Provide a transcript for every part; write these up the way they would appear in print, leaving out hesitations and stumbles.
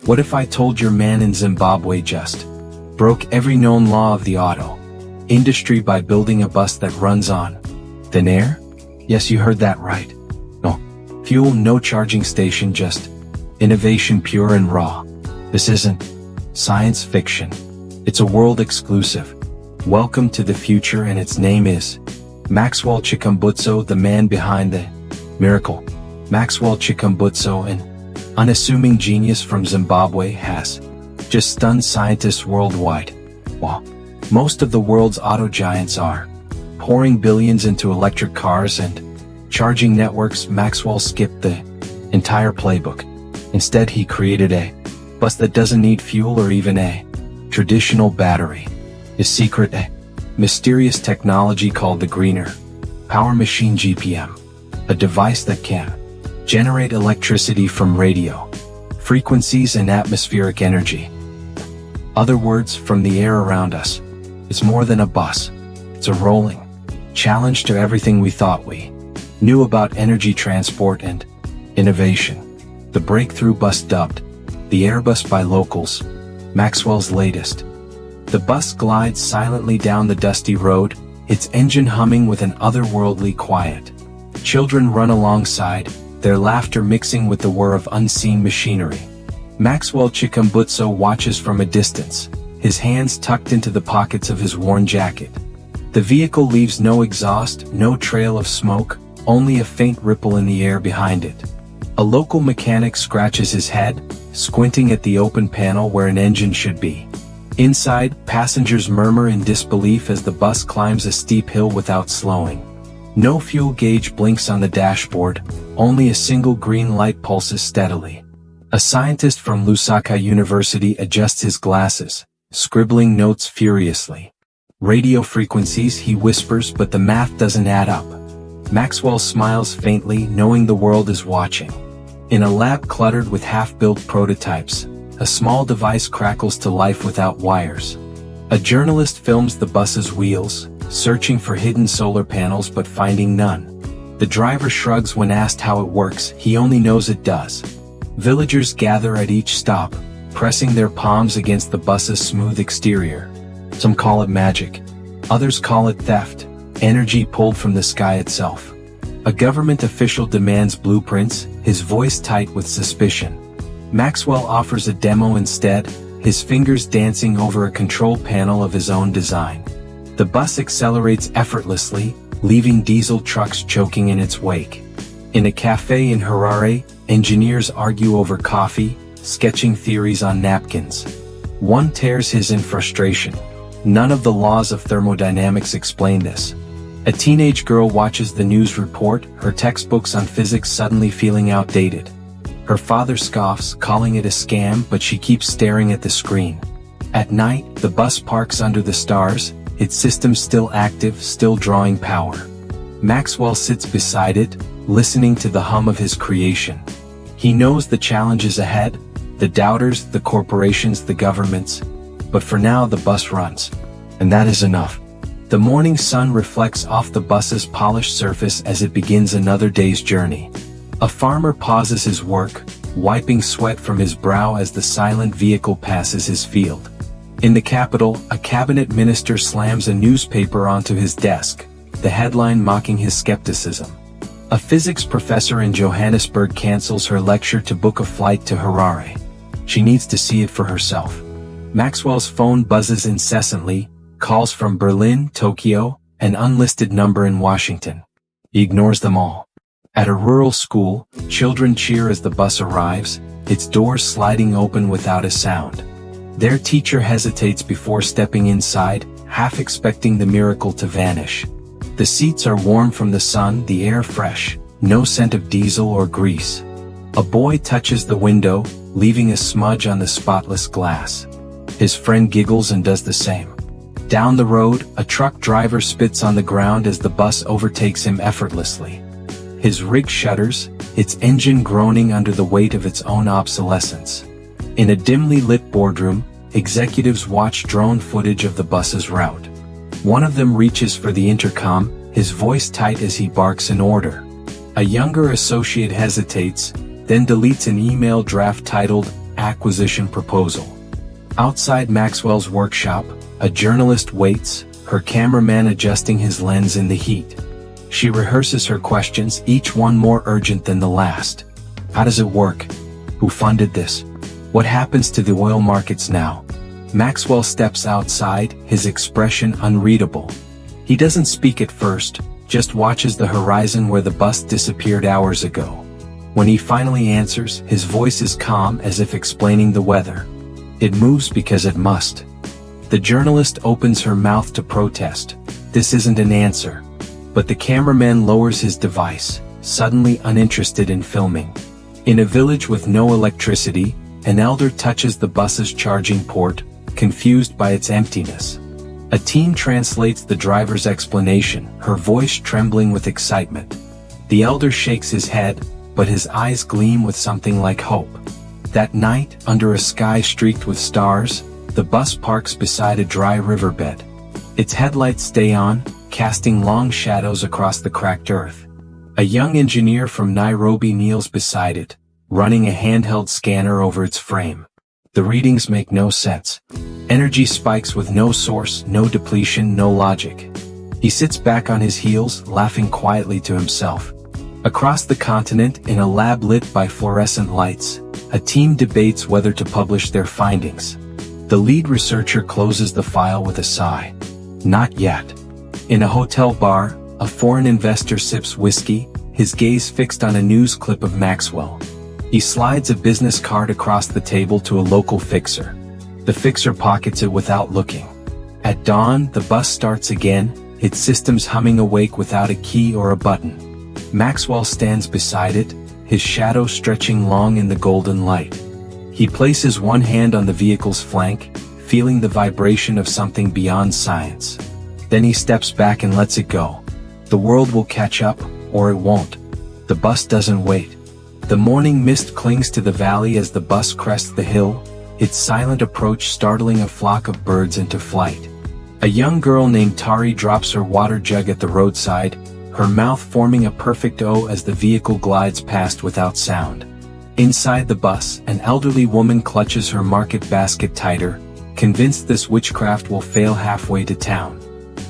What if I told your man in Zimbabwe just broke every known law of the auto industry by building a bus that runs on thin air? Yes, you heard that right. No fuel, no charging station, just innovation pure and raw. This isn't science fiction. It's a world exclusive. Welcome to the future, and its name is Maxwell Chikumbutso, the man behind the miracle. Maxwell Chikumbutso, an unassuming genius from Zimbabwe, has just stunned scientists worldwide. While most of the world's auto giants are pouring billions into electric cars and charging networks, Maxwell skipped the entire playbook. Instead, he created a bus that doesn't need fuel or even a traditional battery. His secret, a mysterious technology called the Greener Power Machine GPM, a device that can generate electricity from radio frequencies and atmospheric energy. Other words, from the air around us. It's more than a bus. It's a rolling challenge to everything we thought we knew about energy transport and innovation. The breakthrough bus, dubbed the Airbus by locals, Maxwell's latest. The bus glides silently down the dusty road, its engine humming with an otherworldly quiet. Children run alongside, their laughter mixing with the whir of unseen machinery. Maxwell Chikumbutso watches from a distance, his hands tucked into the pockets of his worn jacket. The vehicle leaves no exhaust, no trail of smoke, only a faint ripple in the air behind it. A local mechanic scratches his head, squinting at the open panel where an engine should be. Inside, passengers murmur in disbelief as the bus climbs a steep hill without slowing. No fuel gauge blinks on the dashboard, only a single green light pulses steadily. A scientist from Lusaka University adjusts his glasses, scribbling notes furiously. Radio frequencies, he whispers, but the math doesn't add up. Maxwell smiles faintly, knowing the world is watching. In a lab cluttered with half-built prototypes, a small device crackles to life without wires. A journalist films the bus's wheels, searching for hidden solar panels but finding none. The driver shrugs when asked how it works, he only knows it does. Villagers gather at each stop, pressing their palms against the bus's smooth exterior. Some call it magic. Others call it theft, energy pulled from the sky itself. A government official demands blueprints, his voice tight with suspicion. Maxwell offers a demo instead, his fingers dancing over a control panel of his own design. The bus accelerates effortlessly, leaving diesel trucks choking in its wake. In a cafe in Harare, engineers argue over coffee, sketching theories on napkins. One tears his in frustration. None of the laws of thermodynamics explain this. A teenage girl watches the news report, her textbooks on physics suddenly feeling outdated. Her father scoffs, calling it a scam, but she keeps staring at the screen. At night, the bus parks under the stars, its system still active, still drawing power. Maxwell sits beside it, listening to the hum of his creation. He knows the challenges ahead, the doubters, the corporations, the governments. But for now the bus runs. And that is enough. The morning sun reflects off the bus's polished surface as it begins another day's journey. A farmer pauses his work, wiping sweat from his brow as the silent vehicle passes his field. In the capital, a cabinet minister slams a newspaper onto his desk, the headline mocking his skepticism. A physics professor in Johannesburg cancels her lecture to book a flight to Harare. She needs to see it for herself. Maxwell's phone buzzes incessantly, calls from Berlin, Tokyo, an unlisted number in Washington. He ignores them all. At a rural school, children cheer as the bus arrives, its doors sliding open without a sound. Their teacher hesitates before stepping inside, half expecting the miracle to vanish. The seats are warm from the sun, the air fresh, no scent of diesel or grease. A boy touches the window, leaving a smudge on the spotless glass. His friend giggles and does the same. Down the road, a truck driver spits on the ground as the bus overtakes him effortlessly. His rig shudders, its engine groaning under the weight of its own obsolescence. In a dimly lit boardroom, executives watch drone footage of the bus's route. One of them reaches for the intercom, his voice tight as he barks an order. A younger associate hesitates, then deletes an email draft titled, acquisition proposal. Outside Maxwell's workshop, a journalist waits, her cameraman adjusting his lens in the heat. She rehearses her questions, each one more urgent than the last. How does it work? Who funded this? What happens to the oil markets now? Maxwell steps outside, his expression unreadable. He doesn't speak at first, just watches the horizon where the bus disappeared hours ago. When he finally answers, his voice is calm as if explaining the weather. It moves because it must. The journalist opens her mouth to protest. This isn't an answer. But the cameraman lowers his device, suddenly uninterested in filming. In a village with no electricity, an elder touches the bus's charging port, confused by its emptiness. A teen translates the driver's explanation, her voice trembling with excitement. The elder shakes his head, but his eyes gleam with something like hope. That night, under a sky streaked with stars, the bus parks beside a dry riverbed. Its headlights stay on, casting long shadows across the cracked earth. A young engineer from Nairobi kneels beside it, running a handheld scanner over its frame. The readings make no sense. Energy spikes with no source, no depletion, no logic. He sits back on his heels, laughing quietly to himself. Across the continent, in a lab lit by fluorescent lights, a team debates whether to publish their findings. The lead researcher closes the file with a sigh. Not yet. In a hotel bar, a foreign investor sips whiskey, his gaze fixed on a news clip of Maxwell. He slides a business card across the table to a local fixer. The fixer pockets it without looking. At dawn, the bus starts again, its systems humming awake without a key or a button. Maxwell stands beside it, his shadow stretching long in the golden light. He places one hand on the vehicle's flank, feeling the vibration of something beyond science. Then he steps back and lets it go. The world will catch up, or it won't. The bus doesn't wait. The morning mist clings to the valley as the bus crests the hill, its silent approach startling a flock of birds into flight. A young girl named Tari drops her water jug at the roadside, her mouth forming a perfect O as the vehicle glides past without sound. Inside the bus, an elderly woman clutches her market basket tighter, convinced this witchcraft will fail halfway to town.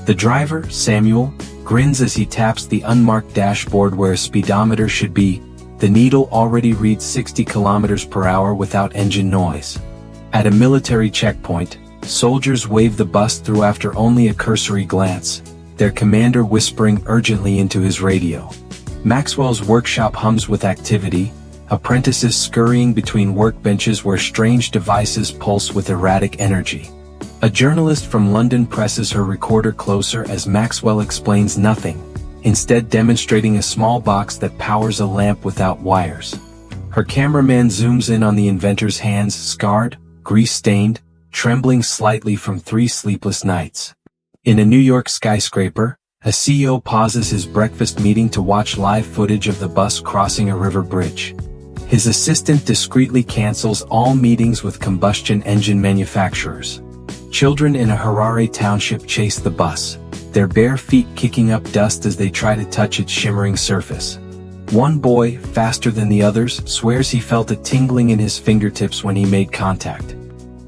The driver, Samuel, grins as he taps the unmarked dashboard where a speedometer should be. The needle already reads 60 kilometers per hour without engine noise. At a military checkpoint, soldiers wave the bus through after only a cursory glance, their commander whispering urgently into his radio. Maxwell's workshop hums with activity, apprentices scurrying between workbenches where strange devices pulse with erratic energy. A journalist from London presses her recorder closer as Maxwell explains nothing, instead demonstrating a small box that powers a lamp without wires. Her cameraman zooms in on the inventor's hands, scarred, grease-stained, trembling slightly from 3 sleepless nights. In a New York skyscraper, a CEO pauses his breakfast meeting to watch live footage of the bus crossing a river bridge. His assistant discreetly cancels all meetings with combustion engine manufacturers. Children in a Harare township chase the bus, their bare feet kicking up dust as they try to touch its shimmering surface. One boy, faster than the others, swears he felt a tingling in his fingertips when he made contact.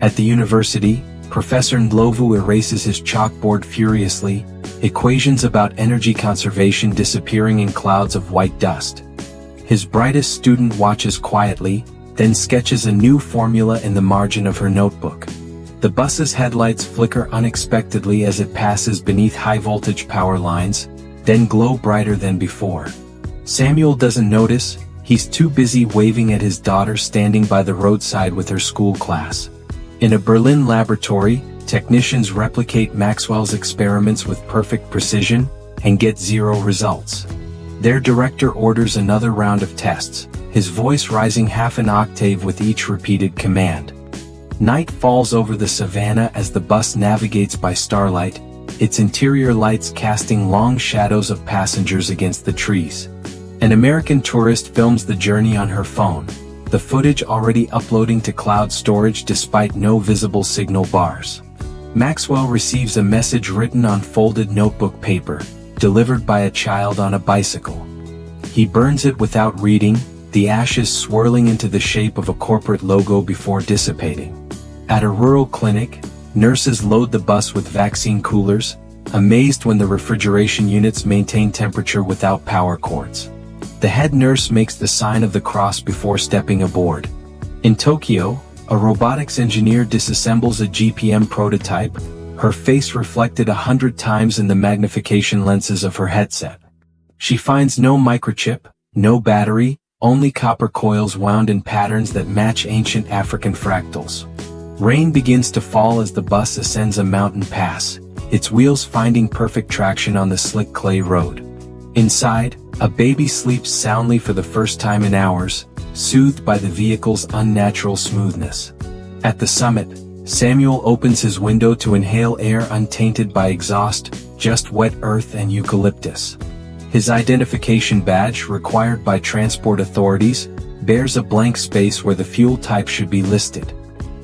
At the university, Professor Ndlovu erases his chalkboard furiously, equations about energy conservation disappearing in clouds of white dust. His brightest student watches quietly, then sketches a new formula in the margin of her notebook. The bus's headlights flicker unexpectedly as it passes beneath high-voltage power lines, then glow brighter than before. Samuel doesn't notice, he's too busy waving at his daughter standing by the roadside with her school class. In a Berlin laboratory, technicians replicate Maxwell's experiments with perfect precision, and get 0 results. Their director orders another round of tests, his voice rising half an octave with each repeated command. Night falls over the savannah as the bus navigates by starlight, its interior lights casting long shadows of passengers against the trees. An American tourist films the journey on her phone, the footage already uploading to cloud storage despite no visible signal bars. Maxwell receives a message written on folded notebook paper, delivered by a child on a bicycle. He burns it without reading, the ashes swirling into the shape of a corporate logo before dissipating. At a rural clinic, nurses load the bus with vaccine coolers, amazed when the refrigeration units maintain temperature without power cords. The head nurse makes the sign of the cross before stepping aboard. In Tokyo, a robotics engineer disassembles a GPM prototype, her face reflected 100 times in the magnification lenses of her headset. She finds no microchip, no battery, only copper coils wound in patterns that match ancient African fractals. Rain begins to fall as the bus ascends a mountain pass, its wheels finding perfect traction on the slick clay road. Inside, a baby sleeps soundly for the first time in hours, soothed by the vehicle's unnatural smoothness. At the summit, Samuel opens his window to inhale air untainted by exhaust, just wet earth and eucalyptus. His identification badge, required by transport authorities, bears a blank space where the fuel type should be listed.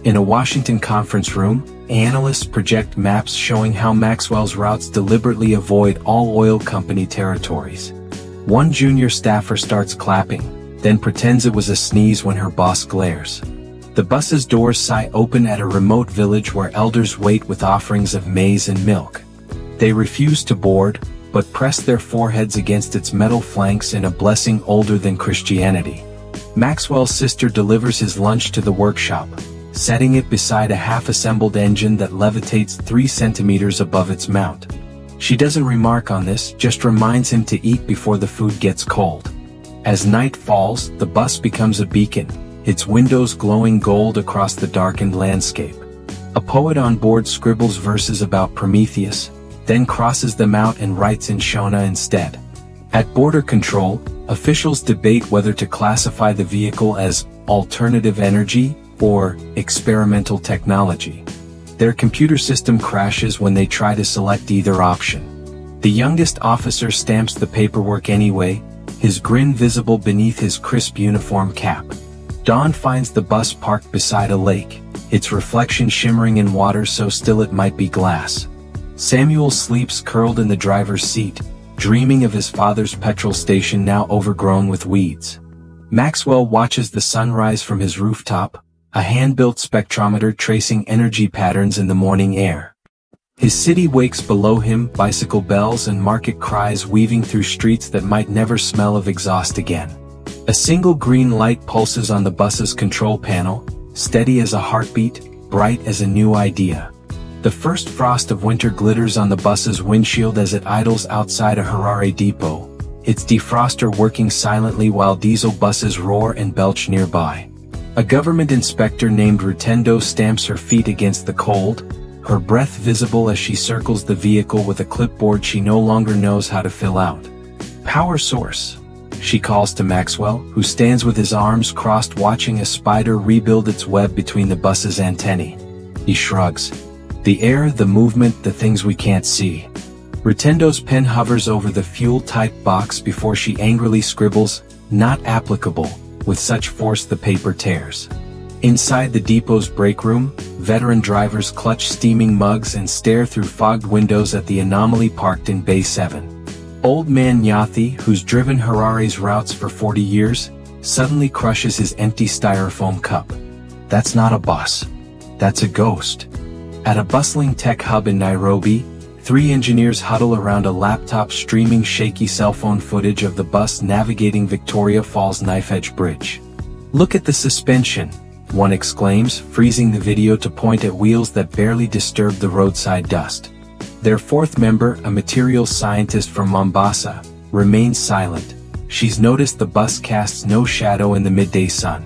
In a Washington conference room, analysts project maps showing how Maxwell's routes deliberately avoid all oil company territories. One junior staffer starts clapping, then pretends it was a sneeze when her boss glares. The bus's doors sigh open at a remote village where elders wait with offerings of maize and milk. They refuse to board, but press their foreheads against its metal flanks in a blessing older than Christianity. Maxwell's sister delivers his lunch to the workshop, setting it beside a half-assembled engine that levitates 3 centimeters above its mount. She doesn't remark on this, just reminds him to eat before the food gets cold. As night falls, the bus becomes a beacon, its windows glowing gold across the darkened landscape. A poet on board scribbles verses about Prometheus, then crosses them out and writes in Shona instead. At border control, officials debate whether to classify the vehicle as alternative energy or experimental technology. Their computer system crashes when they try to select either option. The youngest officer stamps the paperwork anyway, his grin visible beneath his crisp uniform cap. Dawn finds the bus parked beside a lake, its reflection shimmering in water so still it might be glass. Samuel sleeps curled in the driver's seat, dreaming of his father's petrol station now overgrown with weeds. Maxwell watches the sunrise from his rooftop, a hand-built spectrometer tracing energy patterns in the morning air. His city wakes below him, bicycle bells and market cries weaving through streets that might never smell of exhaust again. A single green light pulses on the bus's control panel, steady as a heartbeat, bright as a new idea. The first frost of winter glitters on the bus's windshield as it idles outside a Harare depot, its defroster working silently while diesel buses roar and belch nearby. A government inspector named Rutendo stamps her feet against the cold, her breath visible as she circles the vehicle with a clipboard she no longer knows how to fill out. Power source, she calls to Maxwell, who stands with his arms crossed watching a spider rebuild its web between the bus's antennae. He shrugs. The air, the movement, the things we can't see. Rutendo's pen hovers over the fuel type box before she angrily scribbles, "Not applicable," with such force the paper tears. Inside the depot's break room, veteran drivers clutch steaming mugs and stare through fogged windows at the anomaly parked in Bay 7. Old man Nyathi, who's driven Harare's routes for 40 years, suddenly crushes his empty styrofoam cup. That's not a bus. That's a ghost. At a bustling tech hub in Nairobi, 3 engineers huddle around a laptop streaming shaky cell phone footage of the bus navigating Victoria Falls Knife-Edge Bridge. "Look at the suspension," one exclaims, freezing the video to point at wheels that barely disturb the roadside dust. Their 4th member, a materials scientist from Mombasa, remains silent. She's noticed the bus casts no shadow in the midday sun.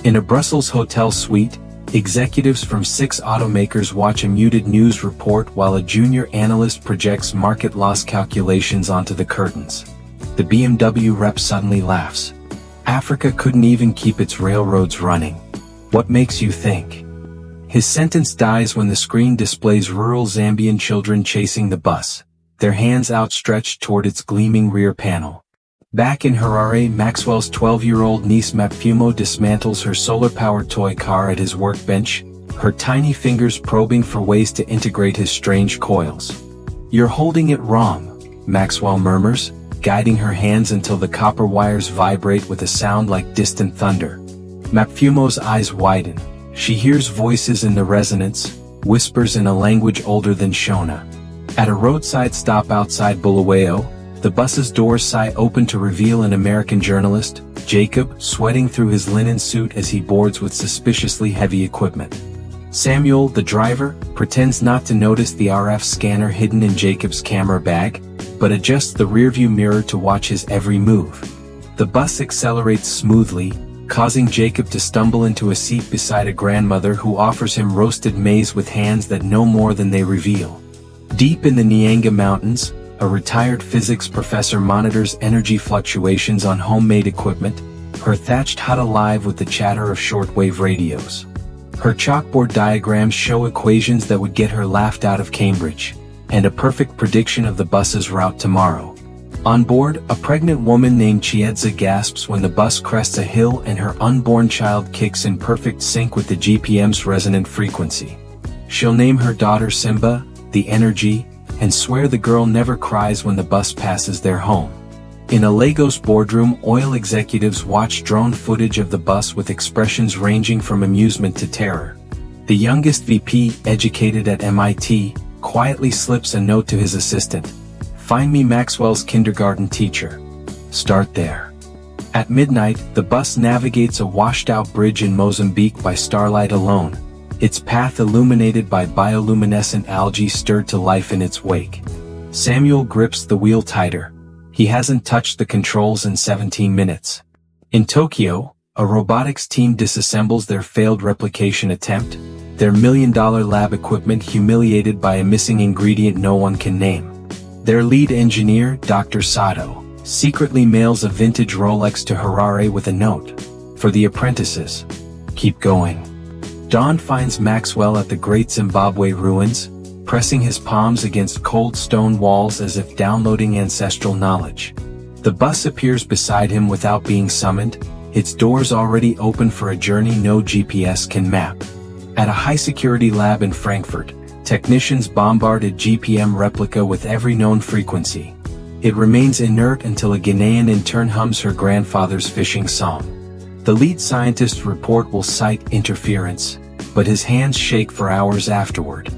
In a Brussels hotel suite, executives from 6 automakers watch a muted news report while a junior analyst projects market loss calculations onto the curtains. The BMW rep suddenly laughs. Africa couldn't even keep its railroads running. What makes you think? His sentence dies when the screen displays rural Zambian children chasing the bus, their hands outstretched toward its gleaming rear panel. Back in Harare, Maxwell's 12-year-old niece Mapfumo dismantles her solar-powered toy car at his workbench, her tiny fingers probing for ways to integrate his strange coils. "You're holding it wrong," Maxwell murmurs, guiding her hands until the copper wires vibrate with a sound like distant thunder. Mapfumo's eyes widen. She hears voices in the resonance, whispers in a language older than Shona. At a roadside stop outside Bulawayo, the bus's doors sigh open to reveal an American journalist, Jacob, sweating through his linen suit as he boards with suspiciously heavy equipment. Samuel, the driver, pretends not to notice the RF scanner hidden in Jacob's camera bag, but adjusts the rearview mirror to watch his every move. The bus accelerates smoothly, causing Jacob to stumble into a seat beside a grandmother who offers him roasted maize with hands that know more than they reveal. Deep in the Nyanga Mountains, a retired physics professor monitors energy fluctuations on homemade equipment, her thatched hut alive with the chatter of shortwave radios. Her chalkboard diagrams show equations that would get her laughed out of Cambridge, and a perfect prediction of the bus's route tomorrow. On board, a pregnant woman named Chiedza gasps when the bus crests a hill and her unborn child kicks in perfect sync with the GPM's resonant frequency. She'll name her daughter Simba, the energy, and swear the girl never cries when the bus passes their home. In a Lagos boardroom, oil executives watch drone footage of the bus with expressions ranging from amusement to terror. The youngest VP, educated at MIT, quietly slips a note to his assistant. "Find me Maxwell's kindergarten teacher." Start there. At midnight, the bus navigates a washed-out bridge in Mozambique by starlight alone, its path illuminated by bioluminescent algae stirred to life in its wake. Samuel grips the wheel tighter. He hasn't touched the controls in 17 minutes. In Tokyo, a robotics team disassembles their failed replication attempt, their million-dollar lab equipment humiliated by a missing ingredient no one can name. Their lead engineer, Dr. Sato, secretly mails a vintage Rolex to Harare with a note. For the apprentices. Keep going. Dawn finds Maxwell at the Great Zimbabwe ruins, pressing his palms against cold stone walls as if downloading ancestral knowledge. The bus appears beside him without being summoned, its doors already open for a journey no GPS can map. At a high-security lab in Frankfurt, technicians bombard a GPM replica with every known frequency. It remains inert until a Ghanaian intern hums her grandfather's fishing song. The lead scientist's report will cite interference, but his hands shake for hours afterward.